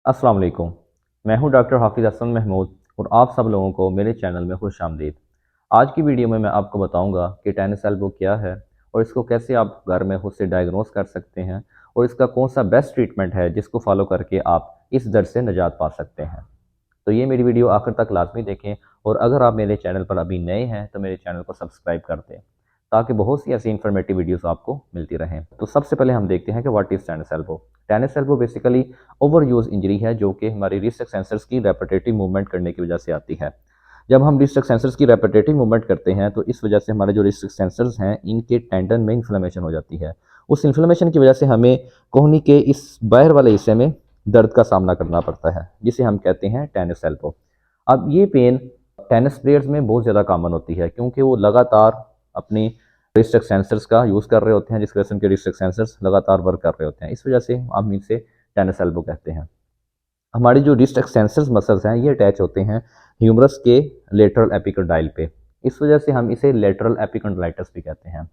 अस्सलाम वालेकुम। मैं हूं डॉक्टर हाफिज़ हसन महमूद और आप सब लोगों को मेरे चैनल में खुशामदीद। आज की वीडियो में मैं आपको बताऊंगा कि टेनिस एल्बो क्या है और इसको कैसे आप घर में खुद से डायग्नोस कर सकते हैं और इसका कौन सा बेस्ट ट्रीटमेंट है जिसको फॉलो करके आप इस दर्द से निजात पा सकते हैं। तो ये मेरी वीडियो आखिर तक लाजमी देखें और अगर आप मेरे चैनल पर अभी नए हैं तो मेरे चैनल को सब्सक्राइब कर दें ताकि बहुत सी ऐसी इन्फॉर्मेटिव वीडियोस आपको मिलती रहें। तो सबसे पहले हम देखते हैं कि what is tennis elbow. Tennis elbow basically over use injury है जो कि हमारी रिस्ट एक्सटेंसर्स की रेपिटेटिव मूवमेंट करने की वजह से आती है। जब हम रिस्ट एक्सटेंसर्स की रेपिटेटिव मूवमेंट करते हैं तो इस वजह से हमारे जो रिस्ट एक्सटेंसर्स हैं इनके टेंडन में इन्फ्लेमेशन हो जाती है। उस इन्फ्लेमेशन की वजह से हमें कोहनी के इस बाहर वाले हिस्से में दर्द का सामना करना पड़ता है जिसे हम कहते हैं टेनिस एल्बो। अब ये पेन टेनिस प्लेयर्स में बहुत ज़्यादा कॉमन होती है क्योंकि वो लगातार अपनी रिस्ट एक्सटेंसर्स का यूज़ कर रहे होते हैं जिसकी वजह से उनके रिस्ट एक्सटेंसर्स लगातार वर्क कर रहे होते हैं। इस वजह से हम इनसे टेनिस एल्बो कहते हैं। हमारी जो रिस्ट एक्सटेंसर्स मसल्स हैं ये अटैच होते हैं ह्यूमरस के लेटरल एपिकंडाइल पे। इस वजह से हम इसे लेटरल एपिकंडाइटिस भी कहते हैं।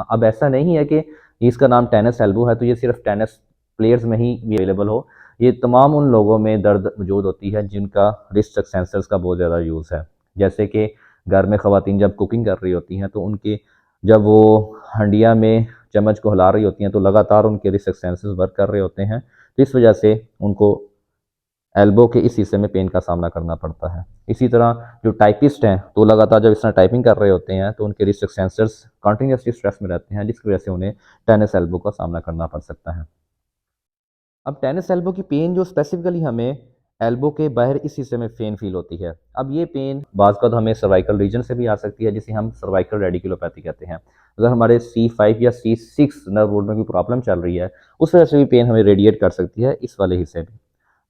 अब ऐसा नहीं है कि इसका नाम टेनिस एल्बो है तो ये सिर्फ टेनिस प्लेयर्स में ही अवेलेबल हो। ये तमाम उन लोगों में दर्द मौजूद होती है जिनका रिस्ट एक्सटेंसर्स का बहुत ज़्यादा यूज़ है। जैसे कि घर में ख़वातीन जब कुकिंग कर रही होती हैं तो उनके जब वो हंडिया में चम्मच को हिला रही होती हैं तो लगातार उनके रिस्ट एक्सटेंसर्स वर्क कर रहे होते हैं। तो इस वजह से उनको एल्बो के इस हिस्से में पेन का सामना करना पड़ता है। इसी तरह जो टाइपिस्ट हैं तो लगातार जब इस तरह टाइपिंग कर रहे होते हैं तो उनके रिस्ट एक्सटेंसर्स कंटिन्यूसली स्ट्रेस में रहते हैं जिसकी वजह से उन्हें टेनिस एल्बो का सामना करना पड़ सकता है। अब टेनिस एल्बो की पेन जो स्पेसिफिकली हमें एल्बो के बाहर इस हिस्से में पेन फील होती है। अब ये पेन बाज़ का हमें सर्वाइकल रीजन से भी आ सकती है जिसे हम सर्वाइकल रेडिकुलोपैथी कहते हैं। अगर हमारे C5 या C6 नर्व रोड में कोई प्रॉब्लम चल रही है उस वजह से भी पेन हमें रेडिएट कर सकती है इस वाले हिस्से में।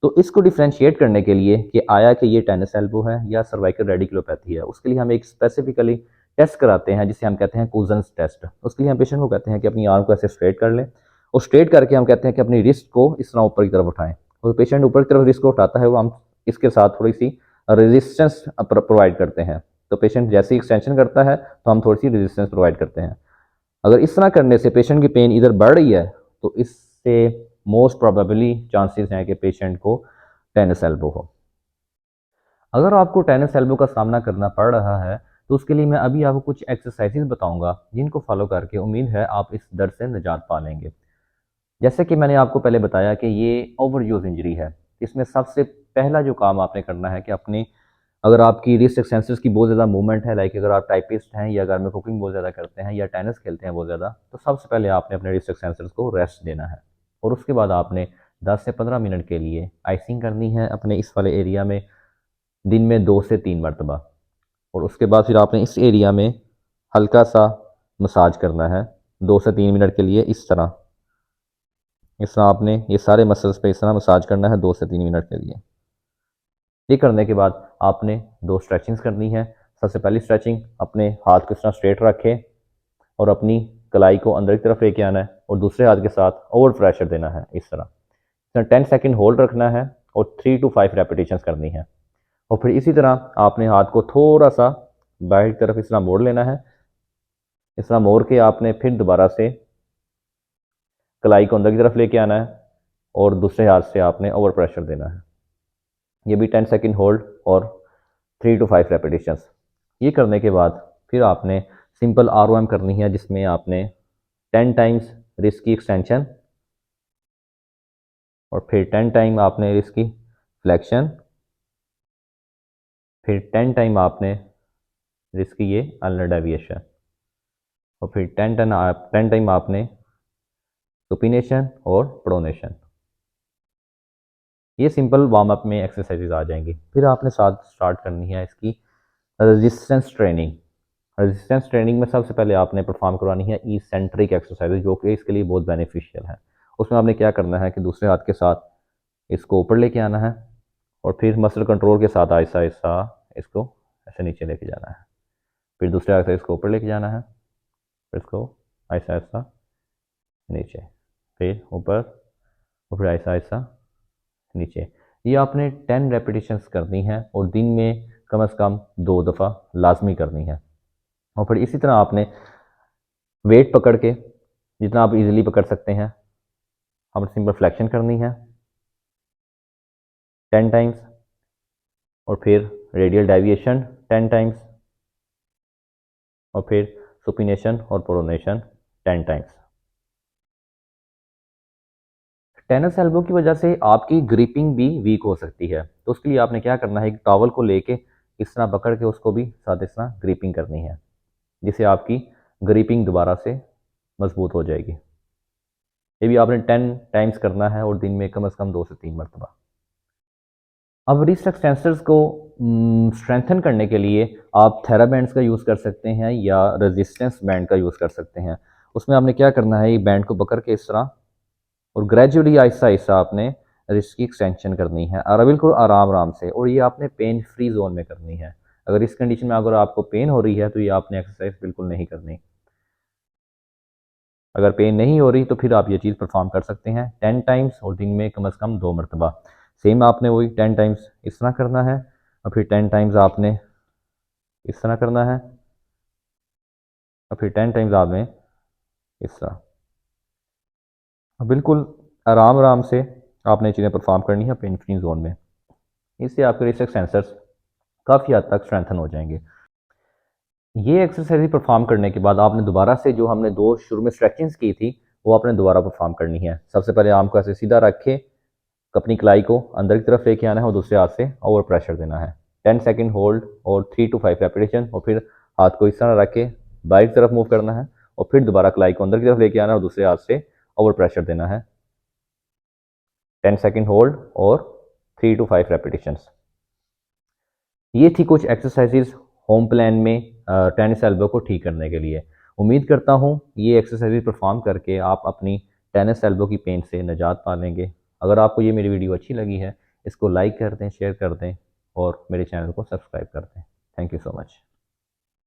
तो इसको डिफ्रेंशिएट करने के लिए कि आया कि ये टेनिस एल्बो है या सर्वाइकल रेडिकुलोपैथी है उसके लिए हम एक स्पेसिफिकली टेस्ट कराते हैं जिसे हम कहते हैं कूजन्स टेस्ट। उसके लिए हम पेशेंट को कहते हैं कि अपनी आर्म को ऐसे स्ट्रेट कर लें और स्ट्रेट करके हम कहते हैं कि अपनी रिस्ट को इस तरह ऊपर की तरफ उठाएं और पेशेंट ऊपर की तरफ रिस्ट को उठाता है वो हम इसके साथ थोड़ी सी रेजिस्टेंस प्रोवाइड करते हैं। तो पेशेंट जैसे ही एक्सटेंशन करता है तो हम थोड़ी सी रेजिस्टेंस प्रोवाइड करते हैं। अगर इस तरह करने से पेशेंट की पेन इधर बढ़ रही है तो इससे मोस्ट प्रोबेबली चांसेस हैं कि पेशेंट को टेनिस एल्बो हो। अगर आपको टेनिस एल्बो का सामना करना पड़ रहा है तो उसके लिए मैं अभी आपको कुछ एक्सरसाइजेज बताऊंगा जिनको फॉलो करके उम्मीद है आप इस दर्द से निजात पा लेंगे। जैसे कि मैंने आपको पहले बताया कि ये ओवर यूज इंजरी है। इसमें सबसे पहला जो काम आपने करना है कि अपनी अगर आपकी रिस्ट एक्सटेंसर्स की बहुत ज़्यादा मूवमेंट है लाइक अगर आप टाइपिस्ट हैं या घर में कुकिंग बहुत ज़्यादा करते हैं या टेनिस खेलते हैं बहुत ज़्यादा तो सबसे पहले आपने अपने रिस्ट एक्सटेंसर्स को रेस्ट देना है। और उसके बाद आपने 10 से 15 मिनट के लिए आइसिंग करनी है अपने इस वाले एरिया में दिन में 2 से 3 मरतबा। और उसके बाद फिर आपने इस एरिया में हल्का सा मसाज करना है 2 से 3 मिनट के लिए इस तरह आपने ये सारे मसल्स पे इस तरह मसाज करना है 2 से 3 मिनट के लिए। ये करने के बाद आपने 2 स्ट्रेचिंग्स करनी है। सबसे पहली स्ट्रेचिंग अपने हाथ को इस तरह स्ट्रेट रखें और अपनी कलाई को अंदर की तरफ लेके आना है और दूसरे हाथ के साथ ओवर प्रेशर देना है इस तरह 10 सेकंड होल्ड रखना है और 3 to 5 रेपिटेशंस करनी है। और फिर इसी तरह आपने हाथ को थोड़ा सा बाहर की तरफ इस तरह मोड़ लेना है। इस तरह मोड़ के आपने फिर दोबारा से कलाई को अंदर की तरफ लेके आना है और दूसरे हाथ से आपने ओवर प्रेशर देना है। ये भी 10 सेकंड होल्ड और 3 to 5 रेपिटेशंस। ये करने के बाद फिर आपने सिंपल ROM करनी है जिसमें आपने 10 टाइम्स रिस्ट की एक्सटेंशन और फिर 10 टाइम आपने रिस्ट की फ्लेक्शन, फिर 10 टाइम आपने रिस्ट की ये अल्नर डेविएशन और फिर 10 टाइम आपने सुपिनेशन और प्रोनेशन। ये सिंपल वार्म अप में एक्सरसाइजेज आ जाएंगी। फिर आपने साथ स्टार्ट करनी है इसकी रेजिस्टेंस ट्रेनिंग। रेजिस्टेंस ट्रेनिंग में सबसे पहले आपने परफॉर्म करवानी है इसेंट्रिक एक्सरसाइज जो कि इसके लिए बहुत बेनिफिशियल है। उसमें आपने क्या करना है कि दूसरे हाथ के साथ इसको ऊपर लेके आना है और फिर मसल कंट्रोल के साथ आहिस्ता आहिस्ता इसको ऐसे नीचे लेके जाना है। फिर दूसरे हाथ से इसको ऊपर लेके जाना है फिर इसको आहिस्ता आहिस्ता नीचे, फिर ऊपर और फिर आहिस्ता आहिस्ता नीचे। ये आपने 10 रेपिटेशंस करनी है और दिन में कम से कम 2 दफ़ा लाजमी करनी है। और फिर इसी तरह आपने वेट पकड़ के जितना आप इजीली पकड़ सकते हैं हमने सिंपल फ्लेक्शन करनी है 10 टाइम्स, और फिर रेडियल डेविएशन 10 टाइम्स, और फिर सुपिनेशन और प्रोनेशन 10 टाइम्स। टेनिस एल्बो की वजह से आपकी ग्रिपिंग भी वीक हो सकती है, तो उसके लिए आपने क्या करना है, एक टॉवल को लेके इस तरह पकड़ के उसको भी साथ इस तरह ग्रिपिंग करनी है, जिससे आपकी ग्रिपिंग दोबारा से मजबूत हो जाएगी। ये भी आपने 10 टाइम्स करना है और दिन में कम से कम 2 से 3 मरतबा। अब रिस्ट एक्सटेंसर्स को स्ट्रेंथन करने के लिए आप थेराबैंड्स का यूज़ कर सकते हैं या रेजिस्टेंस बैंड का यूज़ कर सकते हैं। उसमें आपने क्या करना है, ये बैंड को पकड़ के इस तरह और ग्रेजुअली आहिस्ता आहिस्ता आपने रिस्ट की एक्सटेंशन करनी है, और बिल्कुल आराम आराम से, और ये आपने पेन फ्री जोन में करनी है। अगर इस कंडीशन में अगर आपको पेन हो रही है तो ये आपने एक्सरसाइज बिल्कुल नहीं करनी। अगर पेन नहीं हो रही तो फिर आप ये चीज़ परफॉर्म कर सकते हैं 10 टाइम्स और दिन में कम से कम 2 मरतबा। सेम आपने वही 10 टाइम्स इस तरह करना है, और फिर 10 टाइम्स आपने इस तरह करना है, और फिर 10 टाइम्स आपने इस तरह। बिल्कुल आराम आराम से आपने चीज़ें परफॉर्म करनी है पेन फ्री जोन में। इससे आपके रिफ्लेक्स सेंसर्स काफ़ी हद तक स्ट्रेंथन हो जाएंगे। ये एक्सरसाइज परफॉर्म करने के बाद आपने दोबारा से जो हमने दो शुरू में स्ट्रेचिंग्स की थी वो आपने दोबारा परफॉर्म करनी है। सबसे पहले आर्म को ऐसे सीधा रख के अपनी कलाई को अंदर की तरफ लेके आना है और दूसरे हाथ से ओवर प्रेशर देना है। 10 सेकंड होल्ड और 3 to 5 रेपिटेशन, और फिर हाथ को इस तरह रख के बाएं की तरफ मूव करना है, और फिर दोबारा कलाई को अंदर की तरफ लेके आना है और दूसरे हाथ से ओवर प्रेशर देना है। 10 सेकंड होल्ड और 3 to 5 रेपिटेशंस। ये थी कुछ एक्सरसाइजेज होम प्लान में टेनिस एल्बो को ठीक करने के लिए। उम्मीद करता हूँ ये एक्सरसाइजेज परफॉर्म करके आप अपनी टेनिस एल्बो की पेन से निजात पा लेंगे। अगर आपको ये मेरी वीडियो अच्छी लगी है, इसको लाइक कर दें, शेयर कर दें और मेरे चैनल को सब्सक्राइब कर दें। Thank you so much.